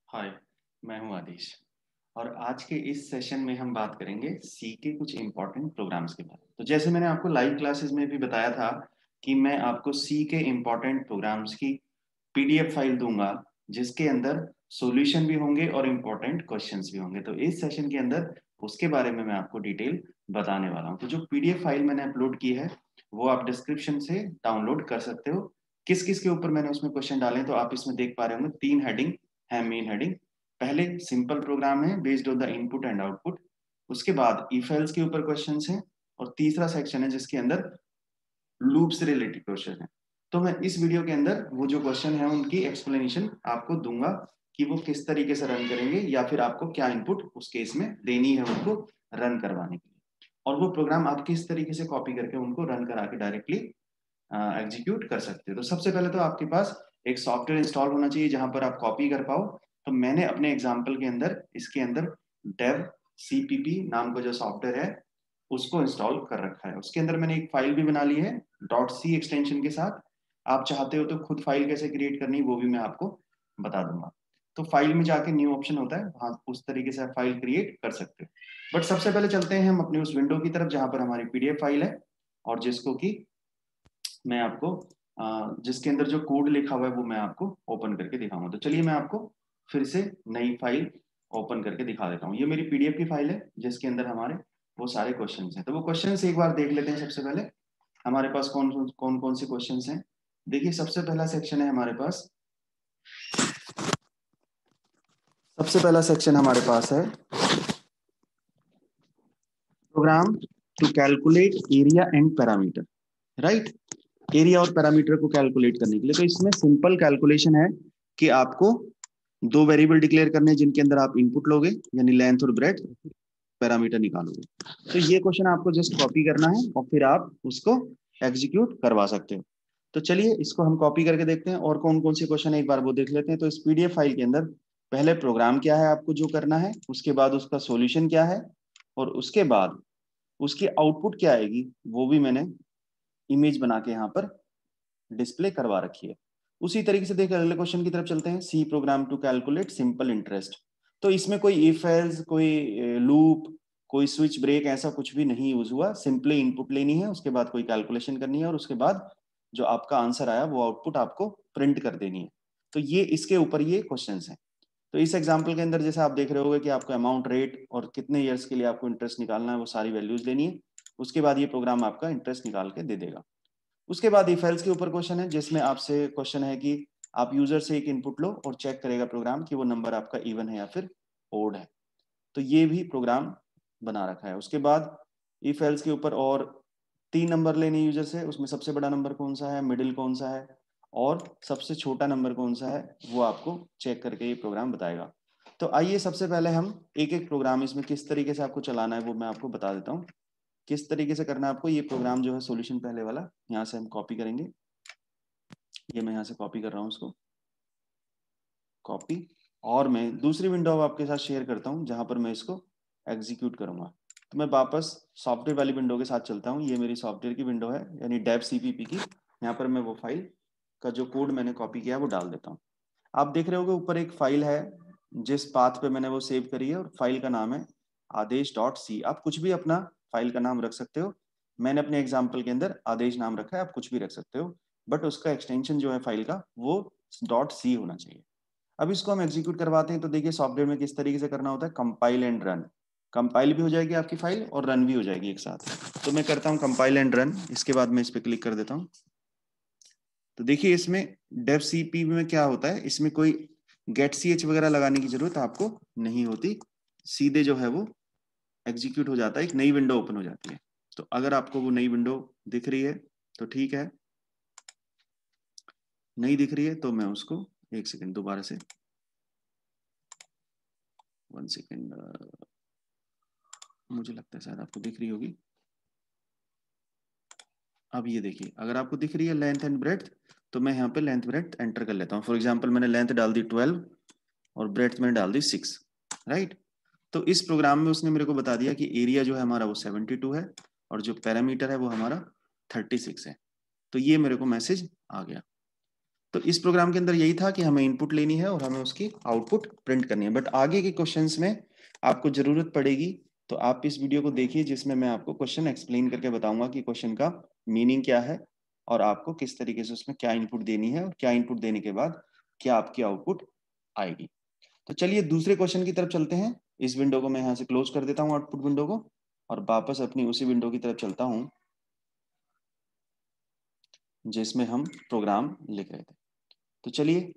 हाय, मैं हूं आदिश और आज के इस सेशन में हम बात करेंगे सी के कुछ इम्पोर्टेंट प्रोग्राम्स के बारे में। तो जैसे मैंने आपको लाइव क्लासेस में भी बताया था कि मैं आपको सी के इम्पोर्टेंट प्रोग्राम्स की पीडीएफ फाइल दूंगा जिसके अंदर सॉल्यूशन भी होंगे और इम्पोर्टेंट क्वेश्चंस भी होंगे। तो इस सेशन के अंदर उसके बारे में मैं आपको डिटेल बताने वाला हूँ। तो जो पीडीएफ फाइल मैंने अपलोड की है वो आप डिस्क्रिप्शन से डाउनलोड कर सकते हो। किस किस के ऊपर मैंने उसमें क्वेश्चन डाले तो आप इसमें देख पा रहे होंगे। 3 हेडिंग है, मेन हेडिंग। पहले सिंपल प्रोग्राम है based on the input and output. उसके बाद इफ एल्स के ऊपर क्वेश्चंस हैं और तीसरा सेक्शन है जिसके अंदर लूप से रिलेटेड क्वेश्चन है। तो मैं इस वीडियो के अंदर वो जो क्वेश्चन है उनकी एक्सप्लेनेशन आपको दूंगा कि वो किस तरीके से रन करेंगे या फिर आपको क्या इनपुट उस केस में देनी है उनको रन करवाने के लिए, और वो प्रोग्राम आप किस तरीके से कॉपी करके उनको रन करा के डायरेक्टली एग्जीक्यूट कर सकते हो। तो सबसे पहले तो आपके पास एक सॉफ्टवेयर इंस्टॉल होना चाहिए जहां पर आप कॉपी कर पाओ। तो मैंने अपने एग्जाम्पल के अंदर इसके अंदर डेव सीपीपी नाम का जो सॉफ्टवेयर है उसको इंस्टॉल कर रखा है। उसके अंदर मैंने एक फाइल भी बना ली है डॉट सी एक्सटेंशन के साथ। आप चाहते हो तो खुद फाइल कैसे क्रिएट करनी वो भी मैं आपको बता दूंगा। तो फाइल में जाके न्यू ऑप्शन होता है, वहां उस तरीके से आप फाइल क्रिएट कर सकते हो। बट सबसे पहले चलते हैं हम अपनी उस विंडो की तरफ जहां पर हमारी पीडीएफ फाइल है और जिसको कि मैं आपको जिसके अंदर जो कोड लिखा हुआ है वो मैं आपको ओपन करके दिखाऊंगा। तो चलिए मैं आपको फिर से नई फाइल ओपन करके दिखा देता हूँ। ये मेरी पीडीएफ की फाइल है जिसके अंदर हमारे वो सारे क्वेश्चंस हैं। तो वो क्वेश्चंस एक बार देख लेते हैं। सबसे पहले हमारे पास कौन कौन कौन से क्वेश्चंस हैं। देखिए सबसे पहला सेक्शन है हमारे पास, सबसे पहला सेक्शन हमारे पास है program to calculate area and parameter. Right, area और पैरामीटर को कैलकुलेट करने के लिए तो इसमें सिंपल कैलकुलेशन है कि आपको दो वेरिएबल डिक्लेयर करने हैं जिनके अंदर आप इनपुट लोगे यानी लेंथ और ब्रेड्थ, पैरामीटर निकालोगे। तो ये क्वेश्चन आपको जस्ट कॉपी करना है और फिर आप उसको एग्जीक्यूट करवा सकते हो। तो चलिए इसको हम कॉपी करके देखते हैं और कौन कौन से क्वेश्चन है एक बार वो देख लेते हैं। तो इस पीडीएफ फाइल के अंदर पहले प्रोग्राम क्या है आपको जो करना है, उसके बाद उसका सॉल्यूशन क्या है और उसके बाद उसकी आउटपुट क्या आएगी वो भी मैंने इमेज बना के यहाँ पर डिस्प्ले करवा रखी है। उसी तरीके से देखिए अगले क्वेश्चन की तरफ चलते हैं। C program to calculate simple interest. तो इसमें कोई इफ एल्स, कोई लूप, कोई स्विच ब्रेक ऐसा कुछ भी नहीं यूज हुआ। सिंपली इनपुट लेनी है, उसके बाद कोई कैलकुलेशन करनी है और उसके बाद जो आपका आंसर आया वो आउटपुट आपको प्रिंट कर देनी है। तो ये इसके ऊपर ये क्वेश्चन है। तो इस एग्जाम्पल के अंदर जैसे आप देख रहे होगे कि आपको अमाउंट, रेट और कितने ईयर्स के लिए आपको इंटरेस्ट निकालना है वो सारी वैल्यूज देनी है। उसके बाद ये प्रोग्राम आपका इंटरेस्ट निकाल के दे देगा। उसके बाद इफ एल्स के ऊपर क्वेश्चन है जिसमें आपसे क्वेश्चन है कि आप यूजर से एक इनपुट लो और चेक करेगा प्रोग्राम कि वो नंबर आपका इवन है या फिर ओड है। तो ये भी प्रोग्राम बना रखा है। उसके बाद इफ एल्स के ऊपर और 3 नंबर लेने यूजर से, उसमें सबसे बड़ा नंबर कौन सा है, मिडिल कौन सा है और सबसे छोटा नंबर कौन सा है वो आपको चेक करके ये प्रोग्राम बताएगा। तो आइए सबसे पहले हम एक एक प्रोग्राम इसमें किस तरीके से आपको चलाना है वो मैं आपको बता देता हूँ। किस तरीके से करना है आपको ये प्रोग्राम जो है सॉल्यूशन पहले वाला यहाँ से हम कॉपी करेंगे। ये मैं यहाँ से कॉपी कर रहा हूँ उसको, कॉपी। और मैं दूसरी विंडो आपके साथ शेयर करता हूँ जहां पर मैं इसको एग्जीक्यूट करूंगा। तो मैं वापस सॉफ्टवेयर वाली विंडो के साथ चलता हूँ। ये मेरी सॉफ्टवेयर की विंडो है यानी डेव सीपीपी की। यहाँ पर मैं वो फाइल का जो कोड मैंने कॉपी किया है वो डाल देता हूँ। आप देख रहे होगे ऊपर एक फाइल है जिस पाथ पे मैंने वो सेव करी है और फाइल का नाम है आदेश डॉट सी। आप कुछ भी अपना फाइल का नाम रख सकते हो। मैंने अपने एग्जाम्पल के अंदर आदेश नाम रखा है, आप कुछ भी रख सकते हो, बट उसका एक्सटेंशन जो है फाइल का वो डॉट सी होना चाहिए। अब इसको हम एग्जीक्यूट करवाते हैं। तो देखिए सॉफ्टवेयर में किस तरीके से करना होता है, कंपाइल एंड रन। कंपाइल भी हो जाएगी आपकी फाइल और रन भी हो जाएगी एक साथ। तो मैं करता हूँ कंपाइल एंड रन। इसके बाद मैं इस पर क्लिक कर देता हूँ। तो देखिए इसमें डेव सीपी में क्या होता है, इसमें कोई गेट सी एच वगैरह लगाने की जरूरत आपको नहीं होती। सीधे जो है वो एग्जीक्यूट हो जाता है, एक नई विंडो ओपन हो जाती है। तो अगर आपको वो नई विंडो दिख रही है तो ठीक है, नहीं दिख रही है तो मैं उसको एक सेकेंड दोबारा से 1 सेकेंड, मुझे लगता है शायद आपको दिख रही होगी। अब ये देखिए अगर आपको दिख रही है लेंथ एंड ब्रेड्थ, तो मैं यहाँ पे लेंथ ब्रेड्थ एंटर कर लेता हूँ। फॉर एग्जांपल मैंने लेंथ डाल दी 12 और ब्रेड्थ मैंने डाल दी 6। राइट, तो इस प्रोग्राम में उसने मेरे को बता दिया कि एरिया जो है हमारा वो 72 है और जो पैरामीटर है वो हमारा 36 है। तो ये मेरे को मैसेज आ गया। तो इस प्रोग्राम के अंदर यही था कि हमें इनपुट लेनी है और हमें उसकी आउटपुट प्रिंट करनी है। बट आगे के क्वेश्चंस में आपको जरूरत पड़ेगी, तो आप इस वीडियो को देखिए जिसमें मैं आपको क्वेश्चन एक्सप्लेन करके बताऊंगा कि क्वेश्चन का मीनिंग क्या है और आपको किस तरीके से उसमें क्या इनपुट देनी है और क्या इनपुट देने के बाद क्या आपकी आउटपुट आएगी। तो चलिए दूसरे क्वेश्चन की तरफ चलते हैं। इस विंडो को मैं यहाँ से क्लोज कर देता हूँ, आउटपुट विंडो को, और वापस अपनी उसी विंडो की तरफ चलता हूँ जिसमें हम प्रोग्राम लिख रहे थे। तो चलिए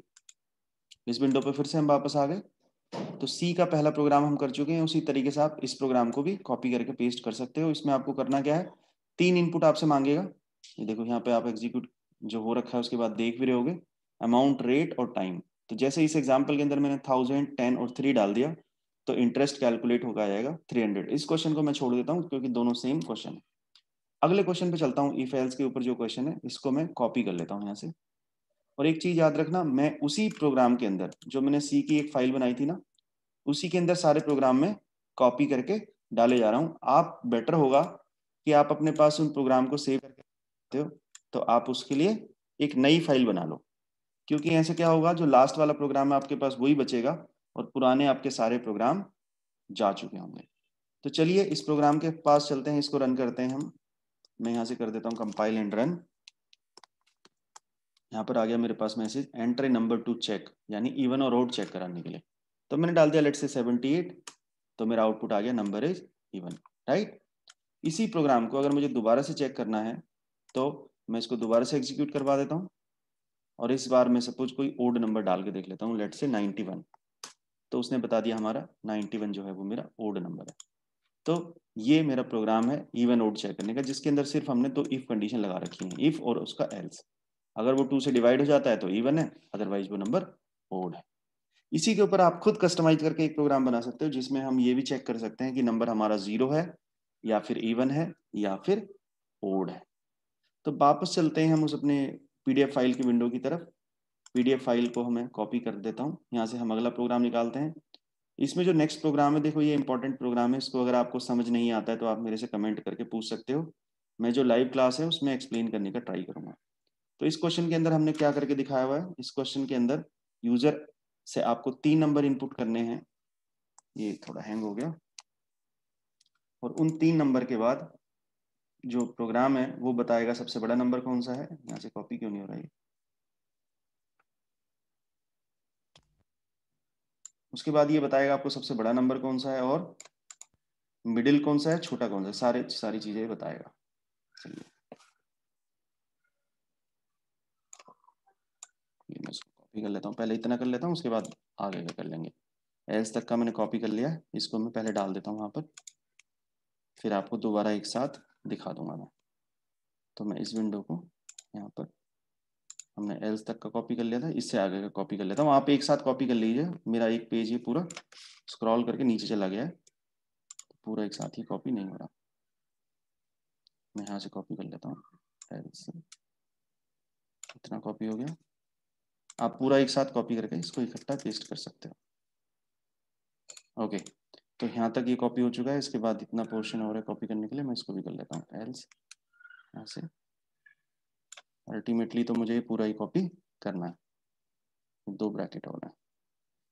इस विंडो पे फिर से हम वापस आ गए। तो सी का पहला प्रोग्राम हम कर चुके हैं, उसी तरीके से आप इस प्रोग्राम को भी कॉपी करके पेस्ट कर सकते हो। इसमें आपको करना क्या है, 3 इनपुट आपसे मांगेगा। ये देखो यहाँ पे आप एग्जीक्यूट जो हो रखा है उसके बाद देख भी रहे होगे, अमाउंट, रेट और टाइम। तो जैसे इस एग्जाम्पल के अंदर मैंने 1000, 10 और 3 डाल दिया तो इंटरेस्ट कैलकुलेट होकर आ जाएगा 300। इस क्वेश्चन को मैं छोड़ देता हूँ क्योंकि दोनों सेम क्वेश्चन है। अगले क्वेश्चन पे चलता हूँ। इफ एल्स के ऊपर जो क्वेश्चन है इसको मैं कॉपी कर लेता हूँ यहाँ से। और एक चीज याद रखना, मैं उसी प्रोग्राम के अंदर जो मैंने सी की एक फाइल बनाई थी ना, उसी के अंदर सारे प्रोग्राम में कॉपी करके डाले जा रहा हूं। आप बेटर होगा कि आप अपने पास उन प्रोग्राम को सेव करके रखते हो तो आप उसके लिए एक नई फाइल बना लो, क्योंकि ऐसे क्या होगा, जो लास्ट वाला प्रोग्राम है आपके पास वही बचेगा और पुराने आपके सारे प्रोग्राम जा चुके होंगे। तो चलिए इस प्रोग्राम के पास चलते हैं, इसको रन करते हैं हम। मैं यहाँ से कर देता हूँ कंपाइल एंड रन। यहाँ पर आ गया मेरे पास message, enter a number two check, यानी इवन और ओड चेक कराने के लिए। तो मैंने डाल दिया लेट से 78, तो मेरा आउटपुट आ गया नंबर इज इवन, राइट। इसी प्रोग्राम को अगर मुझे दोबारा से चेक करना है तो मैं इसको दोबारा से एग्जीक्यूट करवा देता हूँ और इस बार मैं सपोज कोई ओड नंबर डाल के देख लेता हूँ, लेट से 91। तो उसने बता दिया हमारा 91 जो है वो मेरा ओड नंबर है। तो ये मेरा प्रोग्राम है इवन ओड चेक करने का, जिसके अंदर सिर्फ हमने तो इफ कंडीशन लगा रखी है, इफ और उसका एल्स। अगर वो 2 से डिवाइड हो जाता है तो इवन है, अदरवाइज वो नंबर ओड है। इसी के ऊपर आप खुद कस्टमाइज करके एक प्रोग्राम बना सकते हो जिसमें हम ये भी चेक कर सकते हैं कि नंबर हमारा 0 है या फिर इवन है या फिर ओड है। तो वापस चलते हैं हम उस अपने पीडीएफ फाइल की विंडो की तरफ। पीडीएफ फाइल को हमें कॉपी कर देता हूँ, यहाँ से हम अगला प्रोग्राम निकालते हैं। इसमें जो नेक्स्ट प्रोग्राम है, देखो ये इंपॉर्टेंट प्रोग्राम है, इसको अगर आपको समझ नहीं आता है तो आप मेरे से कमेंट करके पूछ सकते हो। मैं जो लाइव क्लास है उसमें एक्सप्लेन करने का ट्राई करूंगा। तो इस क्वेश्चन के अंदर हमने क्या करके दिखाया हुआ है, इस क्वेश्चन के अंदर यूजर से आपको 3 नंबर इनपुट करने हैं। ये थोड़ा हैंग हो गया। और उन 3 नंबर के बाद जो प्रोग्राम है वो बताएगा सबसे बड़ा नंबर कौन सा है। यहाँ से कॉपी क्यों नहीं हो रहा है। उसके बाद ये बताएगा आपको सबसे बड़ा नंबर कौन सा है और मिडिल कौन सा है, छोटा कौन सा है, सारी चीजें बताएगा। चलिए ये मैं इसको कॉपी कर लेता हूँ, पहले इतना कर लेता हूँ उसके बाद आगे का कर लेंगे। एल्स तक का मैंने कॉपी कर लिया, इसको मैं पहले डाल देता हूँ वहां पर, फिर आपको दोबारा एक साथ दिखा दूंगा मैं। तो मैं इस विंडो को यहाँ पर, हमने एल्स तक का कॉपी कर लिया था, इससे आगे का कॉपी कर लेता हूँ। आप एक साथ कॉपी कर लीजिए, मेरा एक पेज ये पूरा स्क्रॉल करके नीचे चला गया है, तो पूरा एक साथ ही कॉपी नहीं हो रहा। मैं यहाँ से कॉपी कर लेता हूँ, एल्स से इतना कॉपी हो गया। आप पूरा एक साथ कॉपी करके इसको इकट्ठा पेस्ट कर सकते हो। ओके, तो यहाँ तक ये कॉपी हो चुका है। इसके बाद इतना पोर्शन हो रहा है कॉपी करने के लिए, मैं इसको भी कर लेता हूँ एल्स यहाँ से। अल्टीमेटली तो मुझे पूरा ही कॉपी करना है, 2 ब्रैकेट होना है।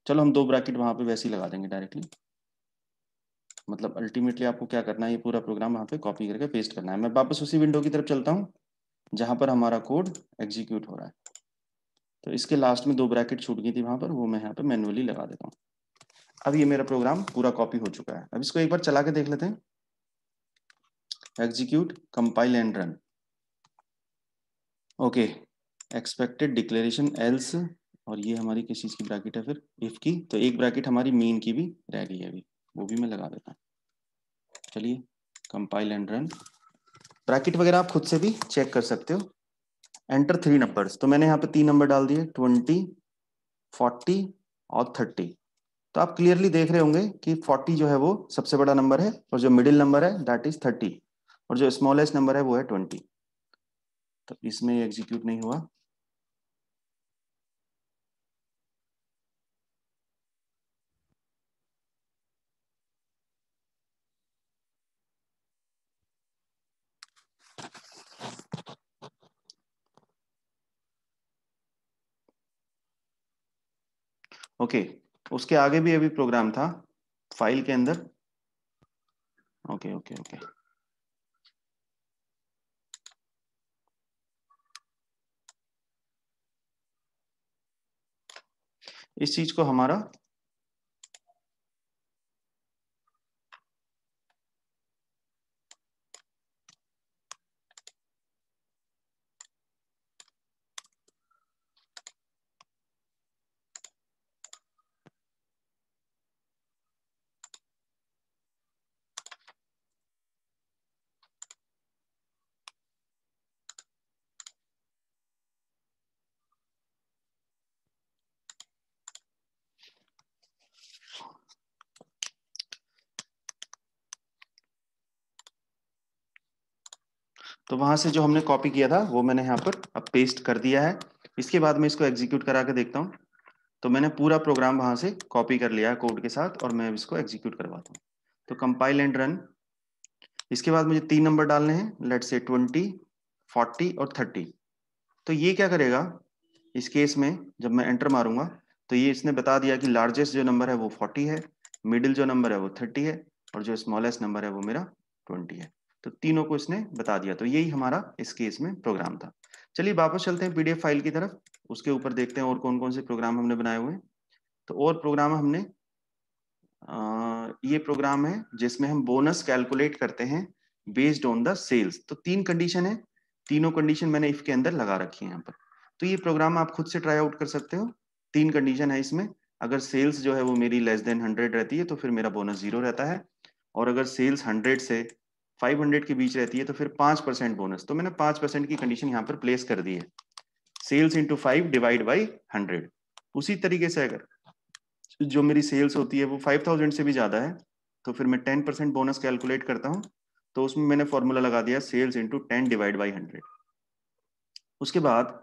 चलो हम 2 ब्रैकेट वहां पे वैसे ही लगा देंगे डायरेक्टली। मतलब अल्टीमेटली आपको क्या करना है, ये पूरा प्रोग्राम वहां पे कॉपी करके पेस्ट करना है। मैं वापस उसी विंडो की तरफ चलता हूँ जहां पर हमारा कोड एग्जीक्यूट हो रहा है। तो इसके लास्ट में 2 ब्रैकेट छूट गई थी वहां पर, वो मैं यहाँ पे मैनुअली लगा देता हूँ। अब ये मेरा प्रोग्राम पूरा कॉपी हो चुका है। अब इसको एक बार चला के देख लेते हैं। Execute, compile and run. Okay, expected declaration else, और ये हमारी किस चीज़ की ब्रैकेट है फिर, इफ की। तो एक ब्रैकेट हमारी मीन की भी रह गई है अभी, वो भी मैं लगा देता हूँ। चलिए कंपाइल एंड रन। ब्रैकेट वगैरह आप खुद से भी चेक कर सकते हो। एंटर 3 नंबर्स, तो मैंने यहाँ पे 3 नंबर डाल दिए, 20, 40 और 30। तो आप क्लियरली देख रहे होंगे कि 40 जो है वो सबसे बड़ा नंबर है और जो मिडिल नंबर है दैट इज 30 और जो स्मॉलेस्ट नंबर है वो है 20। तो इसमें एग्जीक्यूट नहीं हुआ। ओके, उसके आगे भी अभी प्रोग्राम था फाइल के अंदर। ओके ओके ओके, इस चीज को हमारा तो वहां से जो हमने कॉपी किया था वो मैंने यहाँ पर अब पेस्ट कर दिया है। इसके बाद मैं इसको एग्जीक्यूट करा के देखता हूँ। तो मैंने पूरा प्रोग्राम वहां से कॉपी कर लिया है कोड के साथ, और मैं इसको एग्जीक्यूट करवाता हूँ। तो कंपाइल एंड रन। इसके बाद मुझे 3 नंबर डालने हैं, लेट्स से 20, 40 और 30। तो ये क्या करेगा इस केस में, जब मैं एंटर मारूंगा तो ये इसने बता दिया कि लार्जेस्ट जो नंबर है वो 40 है, मिडिल जो नंबर है वो 30 है, और जो स्मॉलेस्ट नंबर है वो मेरा 20 है। तो तीनों को इसने बता दिया। तो यही हमारा इस केस में प्रोग्राम था। चलिए वापस चलते हैं पीडीएफ फाइल की तरफ, उसके ऊपर देखते हैं और कौन कौन से प्रोग्राम हमने बनाए हुए हैं। तो और प्रोग्राम हमने ये प्रोग्राम है जिसमें हम बोनस कैलकुलेट करते हैं बेस्ड ऑन द सेल्स। तो 3 कंडीशन है, तीनों कंडीशन मैंने इफ के अंदर लगा रखी है यहाँ पर। तो ये प्रोग्राम आप खुद से ट्राई आउट कर सकते हो। 3 कंडीशन है इसमें। अगर सेल्स जो है वो मेरी लेस देन 100 रहती है तो फिर मेरा बोनस 0 रहता है, और अगर सेल्स 100 से 500 के बीच रहती है तो फिर 5% बोनस। तो मैंने 5% की कंडीशन यहाँ पर प्लेस कर दी है, सेल्स इंटू 5 डिवाइड बाई 100। उसी तरीके से अगर जो मेरी सेल्स होती है वो 5000 से भी ज्यादा है तो फिर मैं 10% बोनस कैलकुलेट करता हूँ। तो उसमें मैंने फॉर्मूला लगा दिया सेल्स इंटू 10 डिवाइड बाई 100। उसके बाद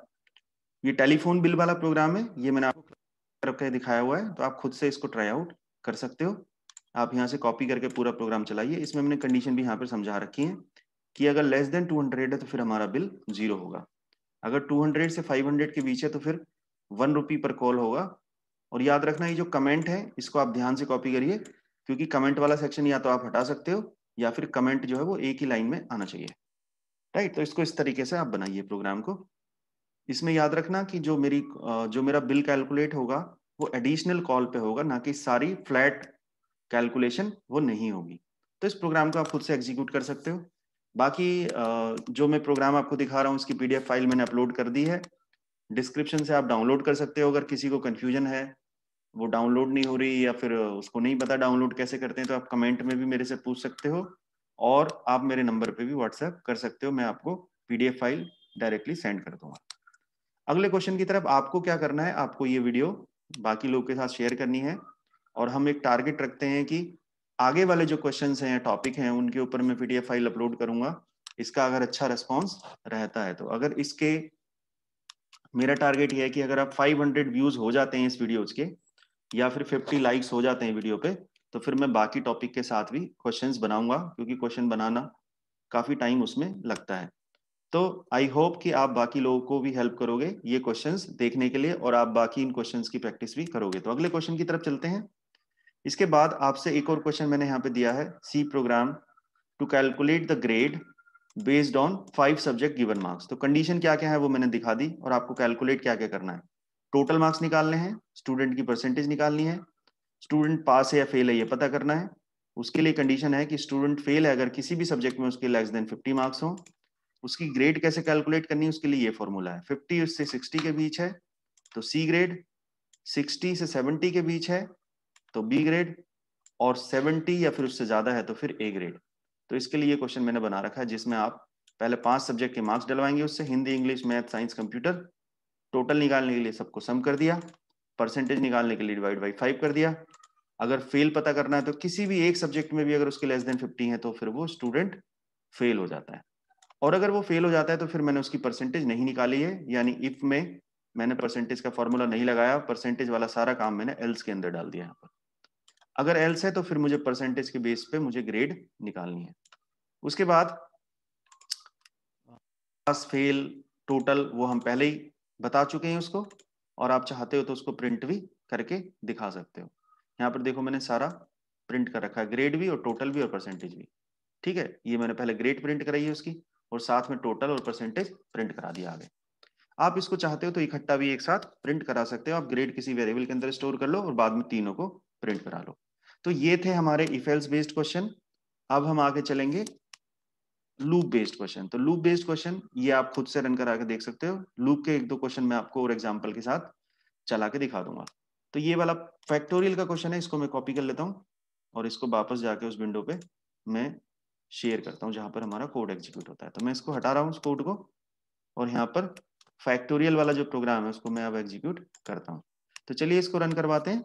ये टेलीफोन बिल वाला प्रोग्राम है, ये मैंने आपको करके दिखाया हुआ है, तो आप खुद से इसको ट्राई आउट कर सकते हो। आप यहाँ से कॉपी करके पूरा प्रोग्राम चलाइए। इसमें मैंने कंडीशन भी यहाँ पर समझा रखी है कि अगर लेस देन 200 है तो फिर हमारा बिल 0 होगा, अगर 200 से 500 के बीच है तो फिर 1 रुपी पर कॉल होगा। और याद रखना ये जो कमेंट है इसको आप ध्यान से कॉपी करिए, क्योंकि कमेंट वाला सेक्शन या तो आप हटा सकते हो या फिर कमेंट जो है वो एक ही लाइन में आना चाहिए। राइट, तो इसको इस तरीके से आप बनाइए प्रोग्राम को। इसमें याद रखना कि जो मेरा बिल कैलकुलेट होगा वो एडिशनल कॉल पे होगा, ना कि सारी फ्लैट कैलकुलेशन वो नहीं होगी। तो इस प्रोग्राम को आप खुद से एग्जीक्यूट कर सकते हो। बाकी जो मैं प्रोग्राम आपको दिखा रहा हूँ उसकी पीडीएफ फाइल मैंने अपलोड कर दी है, डिस्क्रिप्शन से आप डाउनलोड कर सकते हो। अगर किसी को कंफ्यूजन है, वो डाउनलोड नहीं हो रही या फिर उसको नहीं पता डाउनलोड कैसे करते हैं, तो आप कमेंट में भी मेरे से पूछ सकते हो, और आप मेरे नंबर पे भी व्हाट्सएप कर सकते हो, मैं आपको पीडीएफ फाइल डायरेक्टली सेंड कर दूंगा। अगले क्वेश्चन की तरफ आपको क्या करना है, आपको ये वीडियो बाकी लोगों के साथ शेयर करनी है, और हम एक टारगेट रखते हैं कि आगे वाले जो क्वेश्चंस हैं, टॉपिक हैं, उनके ऊपर मैं पीडीएफ फाइल अपलोड करूंगा। इसका अगर अच्छा रिस्पॉन्स रहता है तो अगर इसके मेरा टारगेट ये है कि अगर आप 500 व्यूज हो जाते हैं इस वीडियोज के, या फिर 50 लाइक्स हो जाते हैं वीडियो पे, तो फिर मैं बाकी टॉपिक के साथ भी क्वेश्चंस बनाऊंगा, क्योंकि क्वेश्चन बनाना काफी टाइम उसमें लगता है। तो आई होप कि आप बाकी लोगों को भी हेल्प करोगे ये क्वेश्चंस देखने के लिए, और आप बाकी इन क्वेश्चंस की प्रैक्टिस भी करोगे। तो अगले क्वेश्चन की तरफ चलते हैं। इसके बाद आपसे एक और क्वेश्चन मैंने यहाँ पे दिया है, C program to calculate the grade based on 5 subject given marks. तो कंडीशन क्या क्या है वो मैंने दिखा दी, और आपको कैलकुलेट क्या क्या करना है। टोटल मार्क्स निकालने हैं, स्टूडेंट की परसेंटेज निकालनी है, स्टूडेंट पास है या फेल है ये पता करना है। उसके लिए कंडीशन है कि स्टूडेंट फेल है अगर किसी भी सब्जेक्ट में उसके लेस देन 50 मार्क्स हो। उसकी ग्रेड कैसे कैलकुलेट करनी है, उसके लिए ये फॉर्मूला है, 50 से 60 के बीच है तो सी ग्रेड, 60 से 70 के बीच है तो बी ग्रेड, और 70 या फिर उससे ज्यादा है तो फिर ए ग्रेड। तो इसके लिए ये क्वेश्चन मैंने बना रखा है, जिसमें आप पहले 5 सब्जेक्ट के मार्क्स डलवाएंगे उससे, Hindi, English, math, science, computer. Total निकालने के लिए सबको सम कर दिया, परसेंटेज निकालने के लिए डिवाइड बाई 5 कर दिया। अगर फेल पता करना है तो किसी भी एक सब्जेक्ट में भी अगर उसके लेस देन 50 है तो फिर वो स्टूडेंट फेल हो जाता है। और अगर वो फेल हो जाता है तो फिर मैंने उसकी परसेंटेज नहीं निकाली है, यानी इफ में मैंने परसेंटेज का फॉर्मूला नहीं लगाया, परसेंटेज वाला सारा काम मैंने एल्स के अंदर डाल दिया यहाँ पर। अगर एल्स है तो फिर मुझे परसेंटेज के बेस पे मुझे ग्रेड निकालनी है। उसके बाद पास फेल टोटल वो हम पहले ही बता चुके हैं उसको, और आप चाहते हो तो उसको प्रिंट भी करके दिखा सकते हो। यहाँ पर देखो मैंने सारा प्रिंट कर रखा है, ग्रेड भी और टोटल भी और परसेंटेज भी। ठीक है, ये मैंने पहले ग्रेड प्रिंट कराई है उसकी, और साथ में टोटल और परसेंटेज प्रिंट करा दिया आगे। आप इसको चाहते हो तो इकट्ठा भी एक साथ प्रिंट करा सकते हो, आप ग्रेड किसी वेरिएबल के अंदर स्टोर कर लो और बाद में तीनों को प्रिंट करा लो। तो ये थे हमारे इफ एल्स बेस्ड क्वेश्चन। अब हम आगे चलेंगे लूप बेस्ड क्वेश्चन। तो लूप बेस्ड क्वेश्चन ये आप खुद से रन करा के देख सकते हो। लूप के एक दो क्वेश्चन मैं आपको और एग्जांपल के साथ चला के दिखा दूंगा। तो ये वाला फैक्टोरियल का क्वेश्चन है, इसको मैं कॉपी कर लेता हूँ और इसको वापस जाके उस विंडो पे मैं शेयर करता हूँ जहां पर हमारा कोड एग्जीक्यूट होता है। तो मैं इसको हटा रहा हूँ उस कोड को, और यहाँ पर फैक्टोरियल वाला जो प्रोग्राम है उसको मैं अब एग्जीक्यूट करता हूँ। तो चलिए इसको रन करवाते हैं।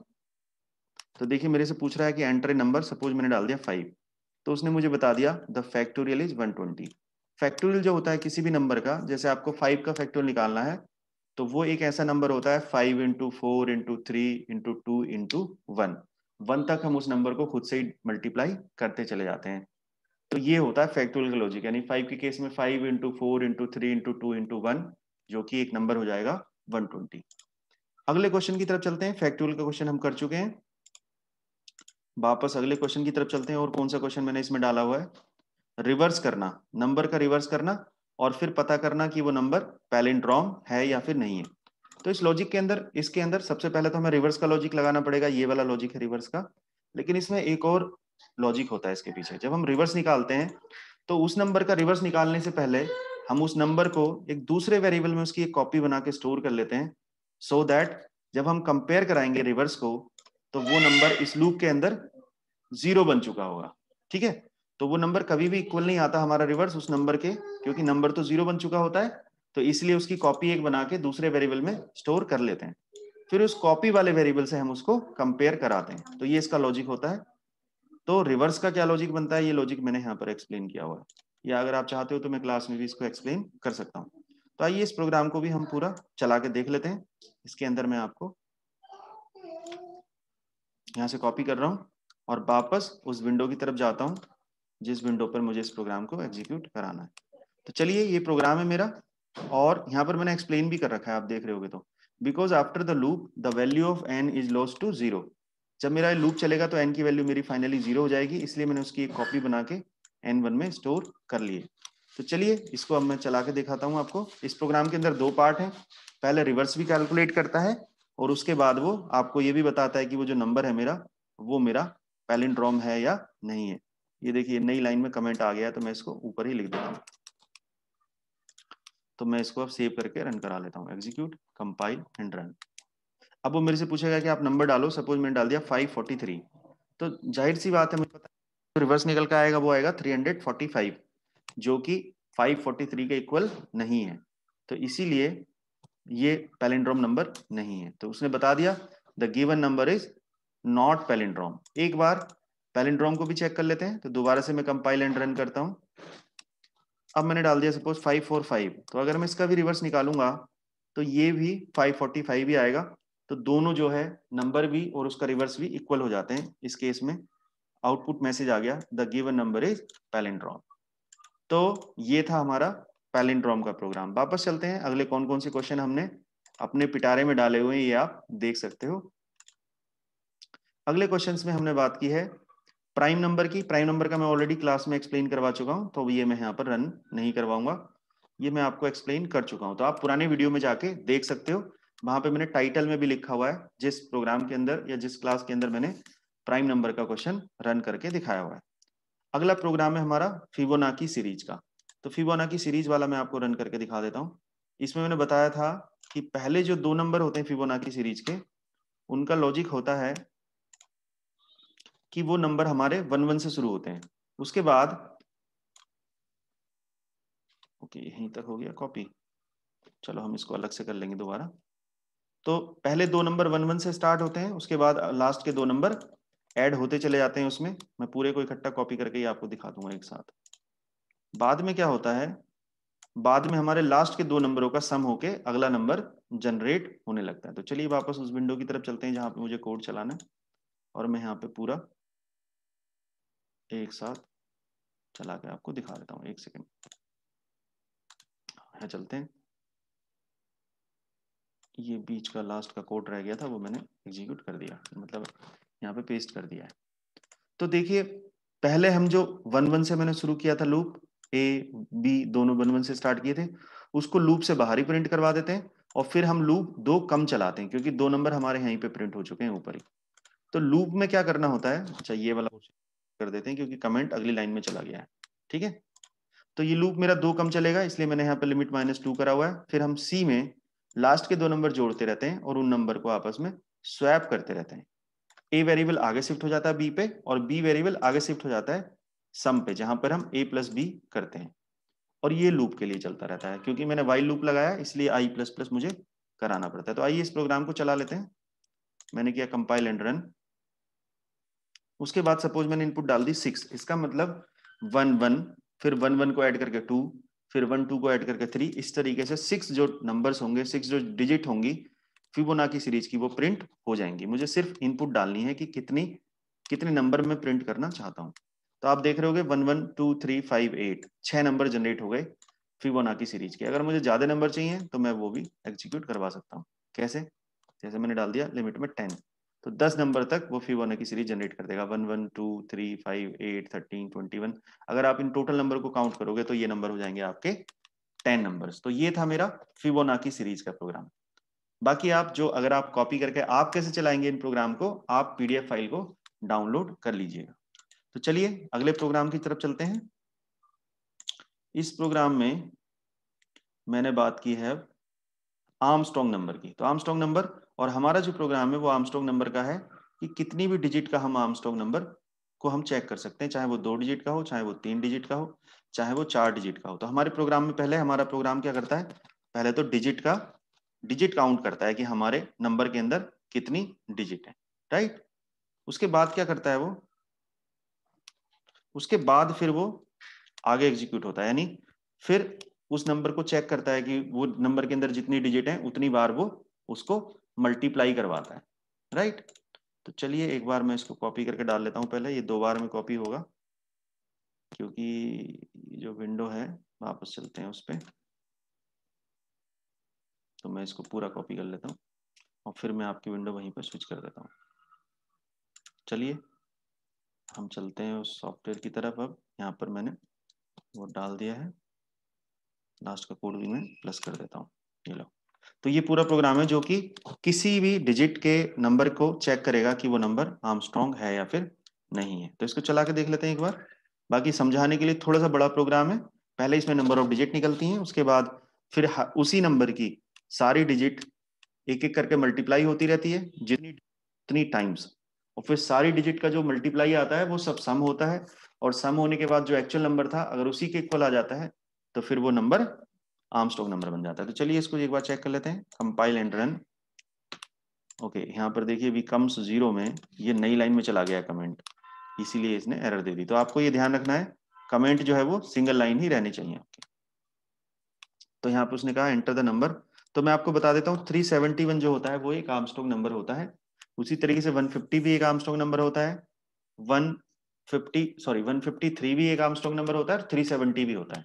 तो देखिए मेरे से पूछ रहा है कि एंटर ए नंबर, सपोज मैंने डाल दिया 5, तो उसने मुझे बता दिया द फैक्टोरियल इज 120। फैक्टोरियल जो होता है किसी भी नंबर का, जैसे आपको 5 का फैक्टोरियल निकालना है तो वो एक ऐसा नंबर होता है 5 इंटू 4 इंटू 3 इंटू 2 इंटू 1 तक हम उस नंबर को खुद से ही मल्टीप्लाई करते चले जाते हैं। तो ये होता है फैक्टोरियल का लॉजिक, यानी 5 के केस में 5 इंटू 4 इंटू 3 इंटू 2 इंटू 1, जो कि एक नंबर हो जाएगा 120। अगले क्वेश्चन की तरफ चलते हैं। फैक्टोरियल का क्वेश्चन हम कर चुके हैं, वापस अगले क्वेश्चन की तरफ चलते हैं। और कौन सा क्वेश्चन मैंने इसमें डाला हुआ है, रिवर्स करना, नंबर का रिवर्स करना और फिर पता करना कि वो नंबर पैलिंड्रोम है या फिर नहीं है। तो इस लॉजिक के अंदर, इसके अंदर सबसे पहले तो हमें रिवर्स का लॉजिक लगाना पड़ेगा, ये वाला लॉजिक है रिवर्स का। लेकिन इसमें एक और लॉजिक होता है इसके पीछे। जब हम रिवर्स निकालते हैं तो उस नंबर का रिवर्स निकालने से पहले हम उस नंबर को एक दूसरे वेरिएबल में उसकी एक कॉपी बना के स्टोर कर लेते हैं, सो दैट जब हम कंपेयर कराएंगे रिवर्स को तो वो नंबर इस लूप के अंदर 0 बन चुका होगा। ठीक है, तो वो नंबर कभी भी इक्वल नहीं आता हमारा रिवर्स उस नंबर के, क्योंकि नंबर तो 0 बन चुका होता है। तो इसलिए उसकी कॉपी एक बना के दूसरे वेरिएबल में स्टोर कर लेते हैं, फिर उस कॉपी वाले वेरिएबल से हम उसको कंपेयर कराते हैं। तो ये इसका लॉजिक होता है। तो रिवर्स का क्या लॉजिक बनता है, ये लॉजिक मैंने यहाँ पर एक्सप्लेन किया हुआ है, या अगर आप चाहते हो तो मैं क्लास में भी इसको एक्सप्लेन कर सकता हूँ। तो आइए इस प्रोग्राम को भी हम पूरा चला के देख लेते हैं। इसके अंदर मैं आपको यहाँ से कॉपी कर रहा हूँ और वापस उस विंडो की तरफ जाता हूँ जिस विंडो पर मुझे इस प्रोग्राम को एग्जीक्यूट कराना है। तो चलिए ये प्रोग्राम है मेरा, और यहाँ पर मैंने एक्सप्लेन भी कर रखा है, आप देख रहे होगे तो, because after the loop the value of n is lost to 0। जब मेरा लूप चलेगा तो एन की वैल्यू मेरी फाइनली 0 हो जाएगी, इसलिए मैंने उसकी एक कॉपी बना के n1 में स्टोर कर लिए। तो चलिए इसको अब मैं चला के दिखाता हूँ आपको। इस प्रोग्राम के अंदर दो पार्ट हैं, पहले रिवर्स भी कैलकुलेट करता है और उसके बाद वो आपको ये भी बताता है कि वो जो नंबर है मेरा, वो मेरा पैलिंड्रोम है या नहीं है। ये देखिए नई लाइन में कमेंट आ गया है, तो मैं इसको ऊपर ही लिख देता हूँ। तो मैं इसको अब सेव करके रन करा लेता हूँ, एग्जीक्यूट कंपाइल एंड रन। अब वो मेरे से पूछेगा कि आप नंबर डालो, सपोज मैंने डाल दिया 543। तो जाहिर सी बात है मुझे पता है तो रिवर्स निकल कर आएगा, वो आएगा 345, जो कि 543 के इक्वल नहीं है। तो इसीलिए ये पैलिंड्रोम नंबर नहीं है। तो उसने बता दिया the given number is not palindrome. एक बार पैलिंड्रोम को भी चेक कर लेते हैं। तो दोबारा से मैं कंपाइल एंड रन करता हूँ। अब मैंने डाल दिया सपोज 545, तो अगर मैं इसका भी रिवर्स निकालूंगा तो ये भी 545 ही आएगा। तो दोनों जो है नंबर भी और उसका रिवर्स भी इक्वल हो जाते हैं। इस केस में आउटपुट मैसेज आ गया the given number is palindrome. तो ये था हमारा पैलिंड्रोम का प्रोग्राम। वापस चलते हैं, अगले कौन कौन से क्वेश्चन हमने अपने पिटारे में डाले हुए हैं ये आप देख सकते हो। अगले क्वेश्चंस में हमने बात की है प्राइम नंबर की। प्राइम नंबर का मैं ऑलरेडी क्लास में एक्सप्लेन करवा चुका हूं, तो ये मैं यहाँ पर रन नहीं करवाऊंगा, ये मैं आपको एक्सप्लेन कर चुका हूं। तो आप पुराने वीडियो में जाके देख सकते हो, वहां पे मैंने टाइटल में भी लिखा हुआ है जिस प्रोग्राम के अंदर या जिस क्लास के अंदर मैंने प्राइम नंबर का क्वेश्चन रन करके दिखाया हुआ है। अगला प्रोग्राम है हमारा फिबोनाची सीरीज का। तो फिबोनाची सीरीज वाला मैं आपको रन करके दिखा देता हूँ। इसमें मैंने बताया था कि पहले जो दो नंबर होते हैं फिबोनाची सीरीज के, उनका लॉजिक होता है कि वो नंबर हमारे 1 1 से शुरू होते हैं। उसके बाद ओके यहीं तक हो गया कॉपी, चलो हम इसको अलग से कर लेंगे दोबारा। तो पहले दो नंबर 1 1 से स्टार्ट होते हैं, उसके बाद लास्ट के दो नंबर ऐड होते चले जाते हैं उसमें। मैं पूरे को इकट्ठा कॉपी करके ही आपको दिखा दूंगा एक साथ। बाद में क्या होता है, बाद में हमारे लास्ट के दो नंबरों का सम होके अगला नंबर जनरेट होने लगता है। तो चलिए वापस उस विंडो की तरफ चलते हैं जहां पे मुझे कोड चलाना है, और मैं यहाँ पे पूरा एक साथ चला के आपको दिखा देता हूँ। एक सेकेंड, यहाँ चलते हैं। ये बीच का लास्ट का कोड रह गया था, वो मैंने एग्जीक्यूट कर दिया, मतलब यहाँ पे पेस्ट कर दिया है। तो देखिए पहले हम जो 1 1 से मैंने शुरू किया था लूप, ए बी दोनों 1 1 से स्टार्ट किए थे, उसको लूप से बाहर ही प्रिंट करवा देते हैं और फिर हम लूप 2 कम चलाते हैं क्योंकि 2 नंबर हमारे यहीं पे प्रिंट हो चुके हैं ऊपर ही। तो लूप में क्या करना होता है, अच्छा ये वाला कर देते हैं क्योंकि कमेंट अगली लाइन में चला गया है। ठीक है, तो ये लूप मेरा 2 कम चलेगा इसलिए मैंने यहाँ पे लिमिट -2 करा हुआ है। फिर हम सी में लास्ट के 2 नंबर जोड़ते रहते हैं और उन नंबर को आपस में स्वैप करते रहते हैं। ए वेरिएबल आगे शिफ्ट हो जाता है बी पे और बी वेरिएबल आगे शिफ्ट हो जाता है सम पे, जहां पर हम a प्लस बी करते हैं। और ये लूप के लिए चलता रहता है, क्योंकि मैंने वाइल लूप लगाया इसलिए आई प्लस प्लस मुझे कराना पड़ता है। तो आइए इस प्रोग्राम को चला लेते हैं। मैंने किया कंपाइल एंड रन। उसके बाद सपोज मैंने इनपुट डाल दी 6, इसका मतलब 1 1, फिर 1 1 को ऐड करके 2, फिर 1 2 को ऐड करके 3, इस तरीके से 6 जो नंबर्स होंगे, 6 जो डिजिट होंगी फिबोनाची सीरीज की, वो प्रिंट हो जाएंगी। मुझे सिर्फ इनपुट डालनी है कि कितने नंबर में प्रिंट करना चाहता हूं। तो आप देख रहे होगे 1 1 2 3 5 8, 6 नंबर जनरेट हो गए फिबोनाची सीरीज के। अगर मुझे ज्यादा नंबर चाहिए तो मैं वो भी एग्जीक्यूट करवा सकता हूँ। कैसे? जैसे मैंने डाल दिया लिमिट में 10, तो 10 नंबर तक वो फिबोनाची सीरीज जनरेट कर देगा, 1 1 2 3 5 8 13 21। अगर आप इन टोटल नंबर को काउंट करोगे तो ये नंबर हो जाएंगे आपके 10 नंबर्स। तो ये था मेरा फिबोनाची सीरीज का प्रोग्राम। बाकी आप जो अगर आप कॉपी करके आप कैसे चलाएंगे इन प्रोग्राम को, आप पीडीएफ फाइल को डाउनलोड कर लीजिएगा। तो चलिए अगले प्रोग्राम की तरफ चलते हैं। इस प्रोग्राम में मैंने बात की है आर्मस्ट्रांग नंबर की। तो आर्मस्ट्रांग नंबर, और हमारा जो प्रोग्राम है वो आर्मस्ट्रांग नंबर का है कि कितनी भी डिजिट का हम आर्मस्ट्रांग नंबर को हम चेक कर सकते हैं, चाहे वो 2 डिजिट का हो, चाहे वो 3 डिजिट का हो, चाहे वो 4 डिजिट का हो। तो हमारे प्रोग्राम में पहले हमारा प्रोग्राम क्या करता है, पहले तो डिजिट काउंट करता है कि हमारे नंबर के अंदर कितनी डिजिट है, राइट। उसके बाद क्या करता है वो, उसके बाद फिर वो आगे एग्जीक्यूट होता है, यानी फिर उस नंबर को चेक करता है कि वो नंबर के अंदर जितनी डिजिट है उतनी बार वो उसको मल्टीप्लाई करवाता है, राइट। तो चलिए एक बार मैं इसको कॉपी करके डाल लेता हूं। पहले ये 2 बार में कॉपी होगा क्योंकि जो विंडो है, वापस चलते हैं उस पर। तो मैं इसको पूरा कॉपी कर लेता हूँ और फिर मैं आपकी विंडो वहीं पर स्विच कर देता हूँ। चलिए हम चलते हैं उस सॉफ्टवेयर की तरफ। अब यहाँ पर मैंने वो डाल दिया है, लास्ट का कोड भी मैं प्लस कर देता हूँ, ये लो। तो ये पूरा प्रोग्राम है जो कि किसी भी डिजिट के नंबर को चेक करेगा कि वो नंबर आर्मस्ट्रांग है या फिर नहीं है। तो इसको चला के देख लेते हैं एक बार। बाकी समझाने के लिए थोड़ा सा बड़ा प्रोग्राम है। पहले इसमें नंबर ऑफ डिजिट निकलती हैं, उसके बाद फिर उसी नंबर की सारी डिजिट एक एक करके मल्टीप्लाई होती रहती है जितनी टाइम्स, और फिर सारी डिजिट का जो मल्टीप्लाई आता है वो सब सम होता है। और सम होने के बाद जो एक्चुअल नंबर था अगर उसी के इक्वल आ जाता है तो फिर वो नंबर आर्मस्ट्रांग नंबर बन जाता है। तो चलिए इसको एक बार चेक कर लेते हैं, कंपाइल एंड रन। ओके, यहाँ पर देखिए वी कम्स 0 में ये नई लाइन में चला गया कमेंट, इसीलिए इसने एरर दे दी। तो आपको ये ध्यान रखना है कमेंट जो है वो सिंगल लाइन ही रहनी चाहिए आपकी। तो यहाँ पर उसने कहा एंटर द नंबर। तो मैं आपको बता देता हूँ 371 जो होता है वो एक आर्मस्ट्रांग नंबर होता है। उसी तरीके से 150 भी एक आर्मस्ट्रांग नंबर होता है, 153 भी एक आर्मस्ट्रांग नंबर होता है, और 370 भी होता है।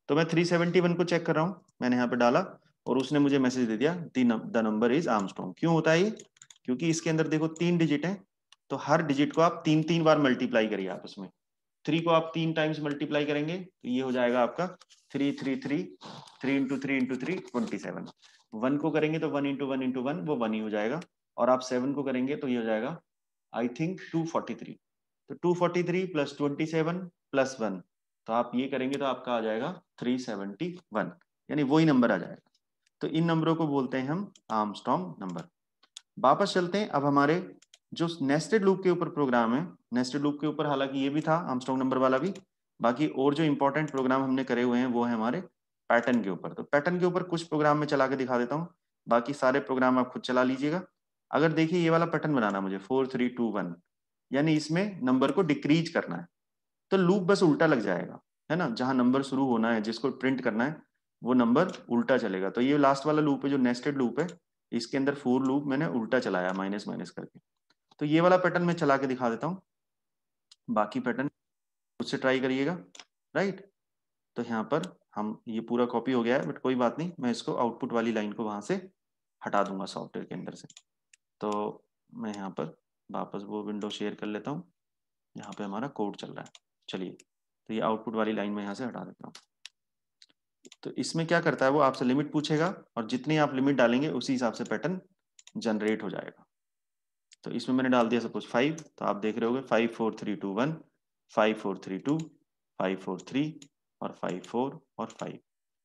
तो मैं 371 को चेक कर रहा हूँ, मैंने यहाँ पे डाला और उसने मुझे मैसेज दे दिया द नंबर इज आर्मस्ट्रांग। क्यों होता है ये? क्योंकि इसके अंदर देखो 3 डिजिट है, तो हर डिजिट को आप 3 3 बार मल्टीप्लाई करिए आपस में। 3 को आप 3 टाइम्स मल्टीप्लाई करेंगे तो ये हो जाएगा आपका 3 इंटू 3 27। 1 को करेंगे तो 1 इंटू 1 इंटू 1 वो 1 ही हो जाएगा, और आप 7 को करेंगे तो ये हो जाएगा आई थिंक 243। तो 243 प्लस 27 प्लस 1, तो आप ये करेंगे तो आपका आ जाएगा 371, यानी वही नंबर आ जाएगा। तो इन नंबरों को बोलते हैं हम आर्मस्ट्रांग नंबर। वापस चलते हैं अब हमारे जो नेस्टेड लूप के ऊपर प्रोग्राम है। नेस्टेड लूप के ऊपर हालांकि ये भी था आर्मस्ट्रांग नंबर वाला भी, बाकी और जो इंपॉर्टेंट प्रोग्राम हमने करे हुए हैं वो है हमारे पैटर्न के ऊपर। तो पैटर्न के ऊपर कुछ प्रोग्राम में चला के दिखा देता हूँ, बाकी सारे प्रोग्राम आप खुद चला लीजिएगा। अगर देखिए ये वाला पैटर्न बनाना मुझे 4 3 2 1, यानी इसमें नंबर को डिक्रीज करना है, तो लूप बस उल्टा लग जाएगा, है ना। जहां नंबर शुरू होना है, जिसको प्रिंट करना है, वो नंबर उल्टा चलेगा। तो ये लास्ट वाला लूप है जो नेस्टेड लूप है, इसके अंदर फोर लूप मैंने उल्टा चलाया माइनस माइनस करके। तो ये वाला पैटर्न मैं चला के दिखा देता हूँ, बाकी पैटर्न खुद से ट्राई करिएगा, राइट। तो यहाँ पर हम ये पूरा कॉपी हो गया है, बट कोई बात नहीं, मैं इसको आउटपुट वाली लाइन को वहां से हटा दूंगा सॉफ्टवेयर के अंदर से। तो मैं यहाँ पर वापस वो विंडो शेयर कर लेता हूँ, यहाँ पे हमारा कोड चल रहा है। चलिए, तो ये आउटपुट वाली लाइन में यहाँ से हटा देता हूँ। तो इसमें क्या करता है, वो आपसे लिमिट पूछेगा और जितनी आप लिमिट डालेंगे उसी हिसाब से पैटर्न जनरेट हो जाएगा। तो इसमें मैंने डाल दिया सपोज 5, तो आप देख रहे होगे 5 4 3 2 1, 5 4 3 2, 5 4 3 और 5 4 और 5।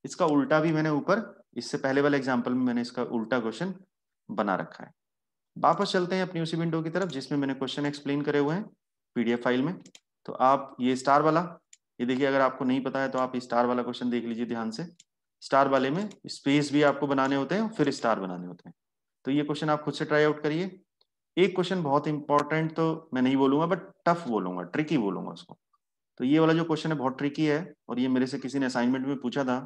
इसका उल्टा भी मैंने ऊपर, इससे पहले वाले एग्जाम्पल में मैंने इसका उल्टा क्वेश्चन बना रखा है। वापस चलते हैं अपनी उसी विंडो की तरफ जिसमें मैंने क्वेश्चन एक्सप्लेन करे हुए हैं पीडीएफ फाइल में। तो आप ये स्टार वाला, ये देखिए, अगर आपको नहीं पता है तो आप स्टार वाला क्वेश्चन देख लीजिए ध्यान से। स्टार वाले में स्पेस भी आपको बनाने होते हैं, फिर स्टार बनाने होते हैं। तो ये क्वेश्चन आप खुद से ट्राई आउट करिए। एक क्वेश्चन बहुत इंपॉर्टेंट तो मैं नहीं बोलूंगा, बट टफ बोलूंगा, ट्रिकी बोलूंगा उसको। तो ये वाला जो क्वेश्चन है बहुत ट्रिकी है, और ये मेरे से किसी ने असाइनमेंट में पूछा था।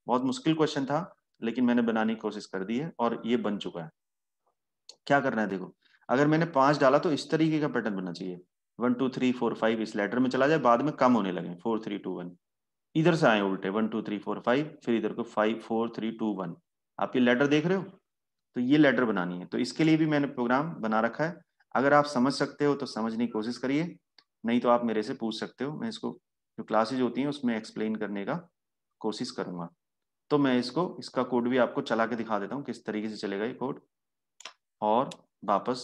बहुत मुश्किल क्वेश्चन था, लेकिन मैंने बनाने की कोशिश कर दी है और ये बन चुका है। क्या करना है देखो, अगर मैंने 5 डाला तो इस तरीके का पैटर्न बनना चाहिए, 1 2 3 4 5 इस लेटर में चला जाए, बाद में कम होने लगे 4 3 2 1, इधर से आए उल्टे 1 2 3 4 5, फिर इधर को 5 4 3 2 1। आप ये लेटर देख रहे हो, तो ये लेटर बनानी है। तो इसके लिए भी मैंने प्रोग्राम बना रखा है। अगर आप समझ सकते हो तो समझने की कोशिश करिए, नहीं तो आप मेरे से पूछ सकते हो। मैं इसको जो क्लासेज होती हैं उसमें एक्सप्लेन करने का कोशिश करूंगा। तो मैं इसको, इसका कोड भी आपको चला के दिखा देता हूँ किस तरीके से चलेगा ये कोड, और वापस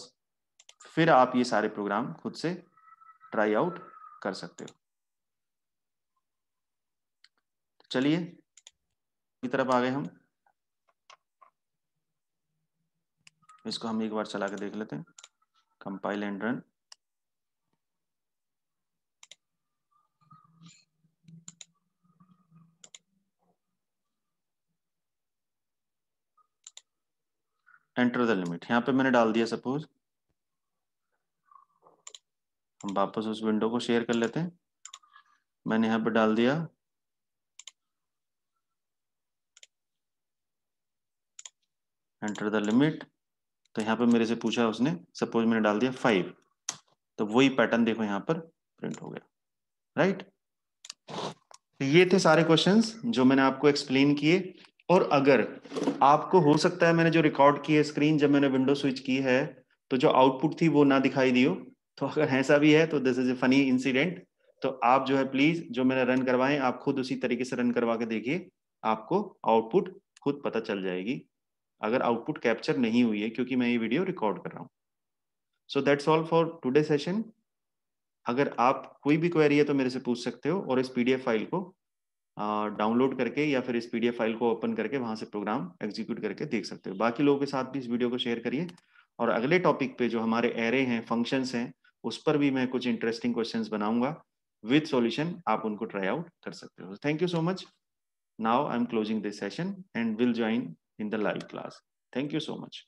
फिर आप ये सारे प्रोग्राम खुद से ट्राई आउट कर सकते हो। चलिए की तरफ आ गए हम, इसको हम एक बार चला के देख लेते हैं। Compile and run. Enter the limit यहाँ पे मैंने डाल दिया सपोज। हम वापस उस विंडो को शेयर कर लेते हैं। मैंने यहाँ पे डाल दिया एंटर द लिमिट। तो यहाँ पे मेरे से पूछा उसने, सपोज मैंने डाल दिया 5, तो वही पैटर्न देखो यहाँ पर प्रिंट हो गया, राइट। तो ये थे सारे क्वेश्चंस जो मैंने आपको एक्सप्लेन किए। और अगर आपको हो सकता है मैंने जो रिकॉर्ड की है स्क्रीन जब मैंने विंडो स्विच की है तो जो आउटपुट थी वो ना दिखाई दी हो, तो अगर ऐसा भी है तो this is a funny incident. तो आप जो है प्लीज जो मैंने रन करवाए आप खुद उसी तरीके से रन करवा के देखिए, आपको आउटपुट खुद पता चल जाएगी अगर आउटपुट कैप्चर नहीं हुई है, क्योंकि मैं ये वीडियो रिकॉर्ड कर रहा हूँ। So that's all for today session. अगर आप कोई भी क्वेरी है तो मेरे से पूछ सकते हो, और इस पीडीएफ फाइल को डाउनलोड करके या फिर इस पीडीएफ फाइल को ओपन करके वहां से प्रोग्राम एग्जीक्यूट करके देख सकते हो। बाकी लोगों के साथ भी इस वीडियो को शेयर करिए, और अगले टॉपिक पे जो हमारे एरे हैं, फंक्शंस हैं, उस पर भी मैं कुछ इंटरेस्टिंग क्वेश्चंस बनाऊंगा विद सॉल्यूशन, आप उनको ट्राई आउट कर सकते हो। Thank you so much. Now I am closing this session and will join in the live class. Thank you so much.